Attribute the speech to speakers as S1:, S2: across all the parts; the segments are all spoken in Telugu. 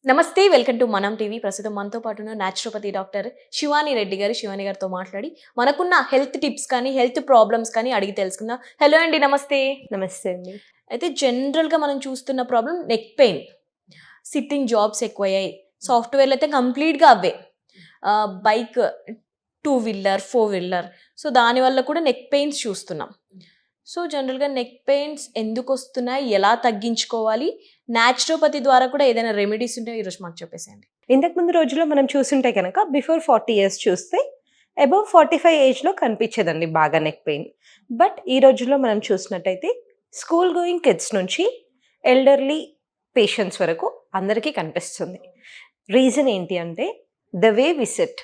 S1: నమస్తే, వెల్కమ్ టు మనం టీవీ. ప్రస్తుతం మనతో పాటు ఉన్న న్యాచురోపతి డాక్టర్ శివాని రెడ్డి గారు. శివాని గారితో మాట్లాడి మనకున్న హెల్త్ టిప్స్ కానీ, హెల్త్ ప్రాబ్లమ్స్ కానీ అడిగి తెలుసుకుందాం. హలో అండి, నమస్తే.
S2: నమస్తే అండి.
S1: అయితే జనరల్‌గా మనం చూస్తున్న problem neck pain. Sitting jobs ఎక్కువయ్యాయి. సాఫ్ట్‌వేర్‌లు అయితే కంప్లీట్‌గా అవే. Bike, two wheeler, four wheeler. So, దానివల్ల కూడా నెక్ పెయిన్స్ చూస్తున్నాం. సో, జనరల్‌గా నెక్ పెయిన్స్ ఎందుకొస్తున్నాయి? ఎలా తగ్గించుకోవాలి? న్యాచురోపతి ద్వారా కూడా ఏదైనా రెమెడీస్ ఉంటే ఈరోజు మాకు చెప్పేసేయండి.
S2: ఇంతకుముందు రోజుల్లో మనం చూసుంటే గనక బిఫోర్ 40 ఇయర్స్ చూస్తే అబోవ్ 45 ఏజ్‌లో కనిపించేదండి బాగా నెక్ పెయిన్. బట్ ఈ రోజుల్లో మనం చూసినట్టయితే స్కూల్ గోయింగ్ కిడ్స్ నుంచి ఎల్డర్లీ పేషెంట్స్ వరకు అందరికీ కనిపిస్తుంది. రీజన్ ఏంటి అంటే ద వే వి సిట్.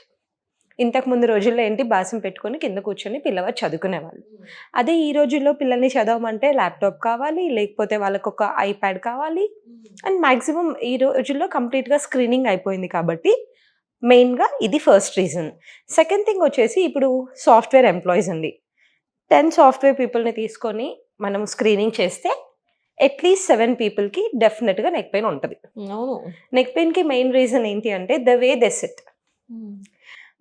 S2: ఇంతకుముందు రోజుల్లో ఏంటి బాసం పెట్టుకొని కింద కూర్చొని పిల్లవాడు చదువుకునేవాళ్ళు. అదే ఈ రోజుల్లో పిల్లల్ని చదవమంటే ల్యాప్‌టాప్ కావాలి, లేకపోతే వాళ్ళకొక ఐప్యాడ్ కావాలి. అండ్ మాక్సిమం ఈ రోజుల్లో కంప్లీట్‌గా స్క్రీనింగ్ అయిపోయింది కాబట్టి మెయిన్‌గా ఇది ఫస్ట్ రీజన్. సెకండ్ థింగ్ వచ్చేసి ఇప్పుడు సాఫ్ట్‌వేర్ ఎంప్లాయీస్ అండి. 10 సాఫ్ట్‌వేర్ పీపుల్‌ని తీసుకొని మనం స్క్రీనింగ్ చేస్తే అట్‌లీస్ట్ 7 పీపుల్‌కి డెఫినిట్‌గా నెక్ పెయిన్ ఉంటది.
S1: అవును.
S2: నెక్ పెయిన్‌కి మెయిన్ రీజన్ ఏంటి అంటే ద వే దే సిట్.
S1: హ్మ్.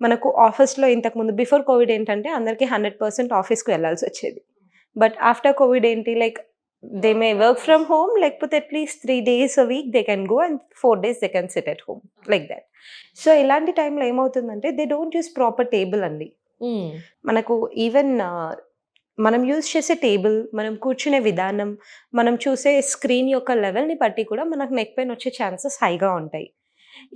S2: మనకు ఆఫీస్‌లో ఇంతకుముందు బిఫోర్ కోవిడ్ ఏంటంటే అందరికి 100% ఆఫీస్‌కి వెళ్ళాల్సొచ్చేది. బట్ ఆఫ్టర్ కోవిడ్ ఏంటి like they may work from home లేకపోతే at least 3 days a week they can go and 4 days they can sit at home like that. So, ఇలాంటి టైంలో ఏమవుతుందంటే they don't use proper table అండి.
S1: హ్మ్.
S2: మనకు ఈవెన్ మనం యూజ్ చేసే టేబుల్, మనం కూర్చునే విధానం, మనం చూసే స్క్రీన్ యొక్క లెవెల్‌ని బట్టి కూడా మనకు నెక్ పెయిన్ వచ్చే ఛాన్సెస్ హైగా ఉంటాయి.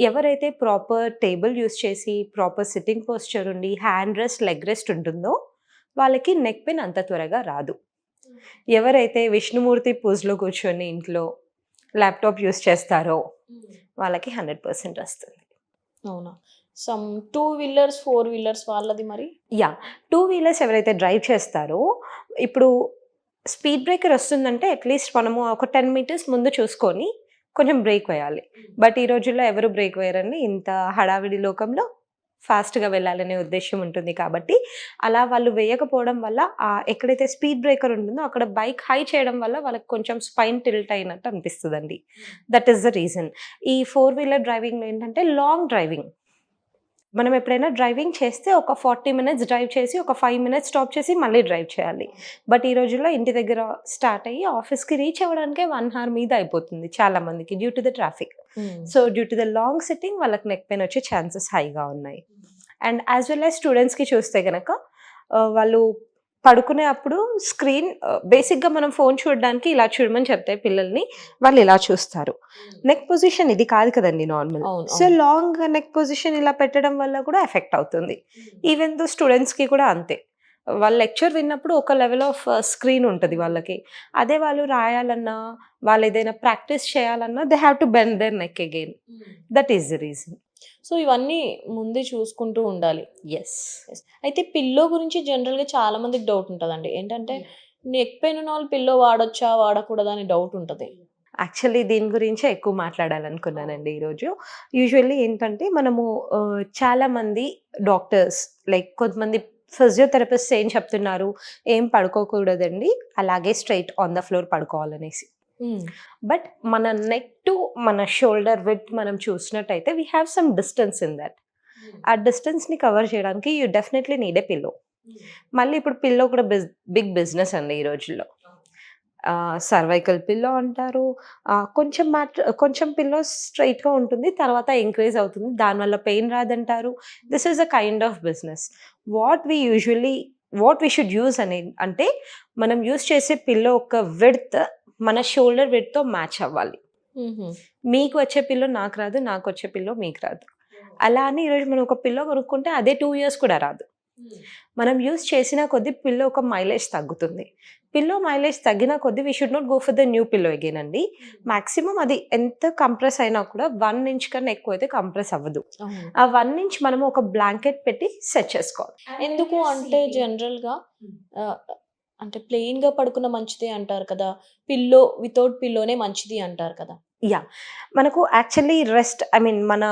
S2: ఎవరైతే ప్రాపర్ టేబుల్ యూజ్ చేసి, ప్రాపర్ సిట్టింగ్ పోస్చర్ ఉండి, హ్యాండ్ రెస్ట్, లెగ్ రెస్ట్ ఉంటుందో, వాళ్ళకి నెక్ పెయిన్ అంత త్వరగా రాదు. ఎవరైతే విష్ణుమూర్తి పూజలో కూర్చొని ఇంట్లో ల్యాప్‌టాప్ యూజ్ చేస్తారో, వాళ్ళకి 100% వస్తుంది.
S1: అవునా? Some two wheelers, four wheelers వాళ్ళది మరి?
S2: యాహ్! 2 వీలర్స్ ఎవరైతే డ్రైవ్ చేస్తారో, ఇప్పుడు స్పీడ్ బ్రేకర్ వస్తుందంటే అట్‌లీస్ట్ మనము ఒక 10 మీటర్స్ ముందు చూసుకొని కొంచెం బ్రేక్ వేయాలి. బట్ ఈ రోజుల్లో ఎవరు బ్రేక్ వేయరండి. ఇంత హడావిడి లోకంలో ఫాస్ట్‌గా వెళ్ళాలనే ఉద్దేశ్యం ఉంటుంది కాబట్టి, అలా వాళ్ళు వేయకపోవడం వల్ల ఎక్కడైతే స్పీడ్ బ్రేకర్ ఉంటుందో అక్కడ బైక్ హై చేయడం వల్ల వాళ్ళకి కొంచెం స్పైన్ టిల్ట్ అయినట్టు అనిపిస్తదండి. That is the reason. ఈ 4 వీలర్ డ్రైవింగ్‌లో ఏంటంటే లాంగ్ డ్రైవింగ్. మనం ఎప్పుడైనా డ్రైవింగ్ చేస్తే ఒక 40 మినిట్స్ డ్రైవ్ చేసి, ఒక 5 మినిట్స్ స్టాప్ చేసి మళ్ళీ డ్రైవ్ చేయాలి. బట్ ఈ రోజుల్లో ఇంటి దగ్గర స్టార్ట్ అయ్యి ఆఫీస్‌కి రీచ్ అవ్వడానికే 1 హార్ మీద అయిపోతుంది చాలా మందికి డ్యూ టు ద ట్రాఫిక్.
S1: హ్మ్.
S2: So, due to the long sitting వాళ్ళకి నెక్ పెయిన్ వచ్చే ఛాన్సెస్ హైగా ఉన్నాయి. అండ్ యాస్ వెల్ యాస్ స్టూడెంట్స్‌కి చూస్తే గనక వాళ్ళు పడుకునే అప్పుడు స్క్రీన్ బేసిక్‌గా మనం ఫోను చూడడానికి ఇలా చూడమని చెప్తే పిల్లల్ని, వాళ్ళు ఇలా చూస్తారు. నెక్ పొజిషన్ ఇది కాదు కదండీ నార్మల్.
S1: అవును.
S2: సో,
S1: అవును.
S2: లాంగ్ నెక్ పొజిషన్ ఇలా పెట్టడం వల్ల కూడా ఎఫెక్ట్ అవుతుంది. ఈవెన్ దో స్టూడెంట్స్‌కి కూడా అంతే. వాళ్ళు లెక్చర్ విన్నప్పుడు ఒక లెవెల్ ఆఫ్ స్క్రీన్ ఉంటది వాళ్ళకి. అదే వాళ్ళు రాయాలన్నా, వాళ్ళేదైనా ప్రాక్టీస్ చేయాలన్నా they have to bend their neck again. That is the reason.
S1: So, ఇవన్నీ ముందే చూసుకుంటూ ఉండాలి.
S2: యెస్.
S1: యెస్. అయితే పిల్లో గురించి జనరల్‌గా చాలా మందికి డౌట్ ఉంటదండి. ఏంటంటే నెక్ పెయిన్ ఉన్నవాళ్ళు పిల్లో వాడొచ్చా? వాడకూడదా? అని డౌట్ ఉంటది.
S2: యాక్చువల్లీ దీని గురించే ఎక్కువ మాట్లాడాలనుకున్నానండి ఈరోజు. యూజువల్లీ ఏంటంటే మనము చాలామంది డాక్టర్స్ లైక్ కొంతమంది ఫిజియోథెరపిస్ట్స్ ఏం చెప్తున్నారు, ఏం పడుకోకూడదండి. అలాగే స్ట్రెయిట్ ఆన్ ద ఫ్లోర్ పడుకోవాలనేసి.
S1: హ్మ్.
S2: బట్ మన నెక్ టు మన షోల్డర్ విడ్త్ మనం చూసినట్టయితే we have some distance in that. ఆ డిస్టెన్స్‌ని కవర్ చేయడానికి you definitely need a pillow. మళ్ళీ ఇప్పుడు పిల్లో కూడా బిగ్ బిజినెస్ అండి ఈ రోజుల్లో. సర్వైకల్ పిల్లో అంటారు. కొంచెం పిల్లో స్ట్రెయిట్‌గా ఉంటుంది. తర్వాత ఇంక్రీజ్ అవుతుంది. దానివల్ల పెయిన్ రాదంటారు. This is a kind of business. What we usually what we should use అంటే మనం యూజ్ చేసే పిల్లో యొక్క విడ్త్ మన షోల్డర్ విడ్త్‌తో మ్యాచ్ అవ్వాలి.
S1: హుహు.
S2: మీకు వచ్చే పిల్లో నాకు రాదు. నాకొచ్చే పిల్లో మీకు రాదు. అలా అని ఈరోజు మనం ఒక పిల్లో కొనుక్కుంటే అదే 2 ఇయర్స్ కూడా రాదు. మనం యూజ్ చేసిన కొద్దీ పిల్లో ఒక మైలేజ్ తగ్గుతుంది. పిల్లో మైలేజ్ తగ్గిన కొద్దీ we should not go for the new pillow again అండి. మాక్సిమం అది ఎంత కంప్రెస్ అయినా కూడా 1 ఇంచ్ కన్నా ఎక్కువైతే కంప్రెస్ అవ్వదు.
S1: అవును.
S2: ఆ 1 ఇంచ్ మనము ఒక బ్లాంకెట్ పెట్టి సెట్ చేసుకోవాలి.
S1: ఎందుకు అంటే జనరల్‌గా ఆహ్, అంటే ప్లెయిన్‌గా పడుకున్న మంచిదే అంటారు కదా! పిల్లో వితౌట్ పిల్లోనే మంచిది అంటారు కదా!
S2: యాహ్! మనకు యాక్చువల్లీ రెస్ట్ ఐ మీన్ మన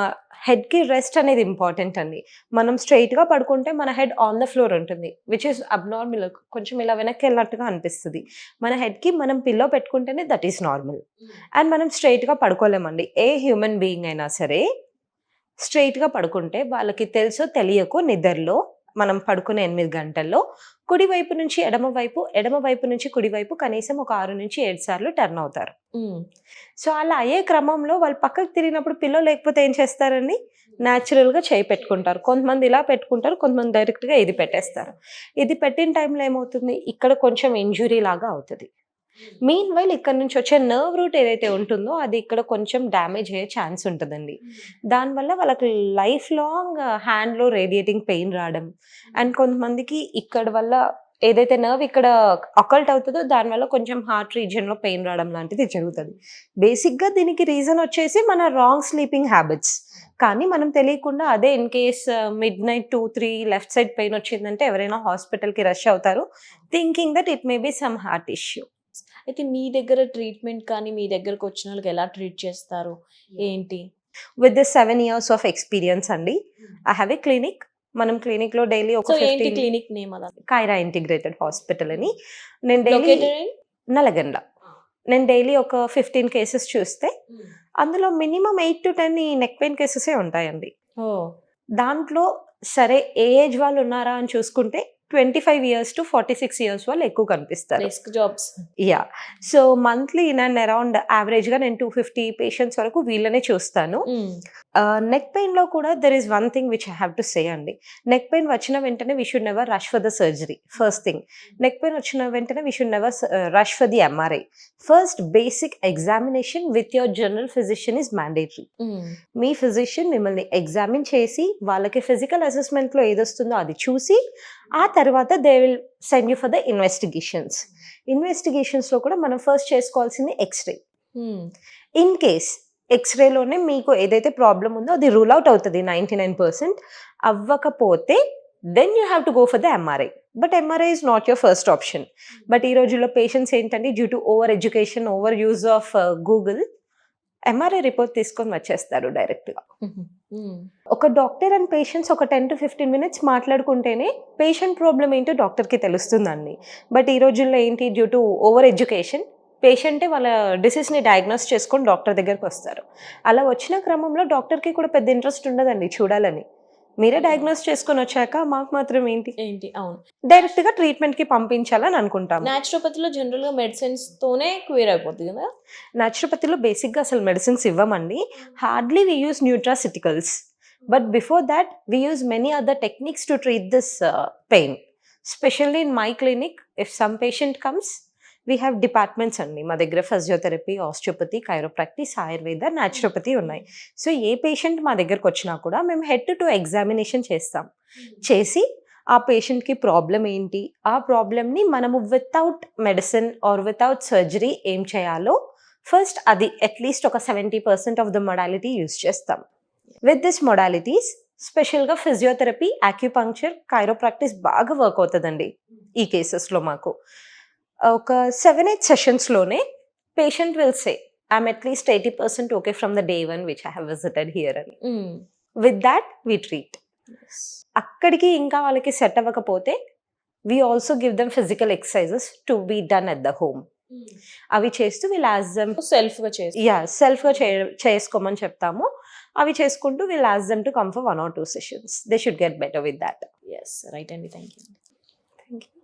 S2: హెడ్‌కి రెస్ట్ అనేది ఇంపార్టెంట్ అండి. మనం స్ట్రెయిట్‌గా పడుకుంటే మన హెడ్ ఆన్ ద ఫ్లోర్ ఉంటుంది. Which is abnormal. కొంచెం ఇలా వెనక్కెళ్ళినట్టుగా అనిపిస్తది. మన హెడ్‌కి మనం పిల్లో పెట్టుకుంటేనే దట్ ఈస్ నార్మల్. అండ్ మనం స్ట్రెయిట్‌గా పడుకోలేమండి. ఏ హ్యూమన్ బీయింగ్ అయినా సరే స్ట్రెయిట్‌గా పడుకుంటే వాళ్ళకి తెలుసో తెలియకో నిద్రలో మనం పడుకునే 8 గంటల్లో కుడి వైపు నుంచి ఎడమ వైపు, ఎడమ వైపు నుంచి కుడి వైపు కనీసం ఒక 6-7 సార్లు టర్న్ అవుతారు.
S1: హ్మ్.
S2: సో, అలా అయ్యే క్రమంలో వాళ్ళు పక్కకు తిరిగినప్పుడు పిల్లో లేకపోతే ఏం చేస్తారండి? నేచురల్‌గా చేయి పెట్టుకుంటారు. కొంతమంది ఇలా పెట్టుకుంటారు. కొంతమంది డైరెక్ట్‌గా ఇది పెట్టేస్తారు. ఇది పెట్టిన టైంలో ఏమవుతుంది? ఇక్కడ కొంచెం ఇంజ్యూరీ లాగా అవుతది. మీన్‌వైల్ ఇక్కడ నుంచి వచ్చే నర్వ్ రూట్ ఏదైతే ఉంటుందో అది ఇక్కడ కొంచెం డ్యామేజ్ అయ్యే ఛాన్స్ ఉంటదండి. దానివల్ల వాళ్ళకి లైఫ్ లాంగ్ హ్యాండ్‌లో రేడియేటింగ్ పెయిన్ రావడం. అండ్ కొంతమందికి ఇక్కడ వల్ల ఏదైతే నర్వ్ ఇక్కడ అకల్ట్ అవుతదో దానివల్ల కొంచెం హార్ట్ రీజియన్‌లో పెయిన్ రావడం లాంటిది జరుగుతది. బేసిక్‌గా దీనికి రీజన్ వచ్చేసి మన రాంగ్ స్లీపింగ్ హ్యాబిట్స్. కానీ మనం తెలియకుండా అదే in case midnight 2, 3 left side pain వచ్చిందంటే ఎవరైనా హాస్పిటల్‌కి రష్ అవుతారు. Thinking that it may be some heart issue.
S1: అయితే మీ దగ్గర ట్రీట్మెంట్ కానీ, మీ దగ్గరకొచ్చిన వాళ్ళకి ఎలా ట్రీట్ చేస్తారు? ఏంటి?
S2: With the 7 years of experience అండి. I have a clinic. మనం క్లినిక్‌లో డైలీ ఒక
S1: సో, ఏంటి
S2: 15
S1: క్లినిక్ నేమ్ అలా?
S2: కైరా ఇంటిగ్రేటెడ్ హాస్పిటల్ అని. నేను డైలీ
S1: లొకేటెడ్ ఇన్?
S2: నల్లగండ్ల. నేను డైలీ ఒక 15 కేసెస్ చూస్తే అందులో మినిమమ్ 8-10 ఈ నెక్ పెయిన్ కేసెసే ఉంటాయండి.
S1: ఓహ్!
S2: దాంట్లో సరే ఏ ఏజ్ వాళ్ళు ఉన్నారా అని చూసుకుంటే 25 ఇయర్స్ టు 46 ఇయర్స్ వాళ్ళు ఎక్కువ కనిపిస్తారు.
S1: Desk jobs.
S2: Yeah! So, monthly in and around యావరేజ్‌గా నేను 250 పేషెంట్స్ వరకు వీళ్ళనే చూస్తాను.
S1: హ్మ్.
S2: నెక్ పెయిన్‌లో కూడా there is one thing which I have to say అండి. నెక్ పెయిన్ వచ్చిన వెంటనే we should never rush for the surgery. First thing. Neck pain వచ్చిన వెంటనే we should never rush for the MRI. First basic examination with your general physician is mandatory.
S1: Hmm.
S2: మీ ఫిజిషియన్ మిమ్మల్ని ఎగ్జామిన్ చేసి వాళ్ళకి ఫిజికల్ అసెస్మెంట్‌లో ఏదొస్తుందో అది చూసి ఆ తర్వాత they will send you for the investigations. ఇన్వెస్టిగేషన్స్‌లో కూడా మనం ఫస్ట్ చేసుకోవాల్సింది ఎక్స్‌రే.
S1: హ్మ్.
S2: ఇన్ కేస్ ఎక్స్‌రేలోనే మీకు ఏదైతే ప్రాబ్లమ్ ఉందో అది రూల్ ఔట్ అవుతది 99%. అవ్వకపోతే then you have to go for the MRI. But MRI is not your first option. But ఈ రోజుల్లో పేషెంట్స్ ఏంటంటే due to over education, over use of Google MRI report తీసుకొని వచ్చేస్తారు డైరెక్ట్‌గా.
S1: హుహు. హ్మ్.
S2: ఒక డాక్టర్ అండ్ పేషెంట్స్ ఒక 10-15 మినిట్స్ మాట్లాడుకుంటేనే పేషెంట్ ప్రాబ్లమ్ ఏంటో డాక్టర్‌కి తెలుస్తుందండి. బట్ ఈ రోజుల్లో ఏంటి డ్యూ టు ఓవర్ ఎడ్యుకేషన్ పేషెంటే వాళ్ళ డిసీజ్‌ని డయాగ్నోస్ చేసుకొని డాక్టర్ దగ్గరకొస్తారు. అలా వచ్చిన క్రమంలో డాక్టర్‌కి కూడా పెద్ద ఇంట్రెస్ట్ ఉండదండి చూడాలని. మీరే డయాగ్నోస్ చేసుకొనొచ్చాక మాకు మాత్రం ఏంటి?
S1: ఏంటి? అవును.
S2: డైరెక్ట్‌గా ట్రీట్మెంట్‌కి పంపించాలని అనుకుంటాము.
S1: న్యాచురోపతిలో జనరల్‌గా మెడిసిన్స్‌తోనే క్యూర్ అయిపోద్ది గదా!
S2: న్యాచురోపతిలో బేసిక్‌గా అసలు మెడిసిన్స్ ఇవ్వమండి. Hardly we use nutraceuticals. But before that we use many other techniques to treat this pain. Specially in my clinic if some patient comes we have departments అండి. మా దగ్గర physiotherapy, osteopathy, chiropractic, Ayurveda, naturopathy ఉన్నాయి. సో, ఏ పేషెంట్ మా దగ్గరకొచ్చినా కూడా మేము హెడ్ టు ఎగ్జామినేషన్ చేస్తాం. చేసి ఆ పేషెంట్‌కి ప్రాబ్లమ్ ఏంటి? ఆ ప్రాబ్లమ్‌ని మనము without medicine or without surgery ఏం చేయాలో ఫస్ట్ అది అట్‌లీస్ట్ ఒక 70% ఆఫ్ ద మొడాలిటీ యూజ్ చేస్తాం. విత్ దిస్ మొడాలిటీస్ స్పెషల్‌గా ఫిజియోథెరపీ, యాక్యుపంక్చర్, కైరోప్రాక్టిస్ బాగా వర్క్ అవుతదండి ఈ కేసెస్‌లో మాకు. ఒక 7-8 సెషన్స్‌లోనే patient will say I am at least 80% okay from the day 1 which I have visited here అని.
S1: Hmm.
S2: With that we treat.
S1: Yes.
S2: అక్కడికి ఇంకా వాళ్ళకి సెట్ అవ్వకపోతే we also give them physical exercises to be done at the home. అవి చేస్తూ విల్ ఆస్క్ దెమ్
S1: సెల్ఫ్‌గా చేసి.
S2: సెల్ఫ్‌గా చేసుకోమని చెప్తాము. అవి చేసుకుంటూ will ask them to come for 1 or 2 sessions. They should get better with that.
S1: Yes. Right అండి. Thank you.
S2: Thank you.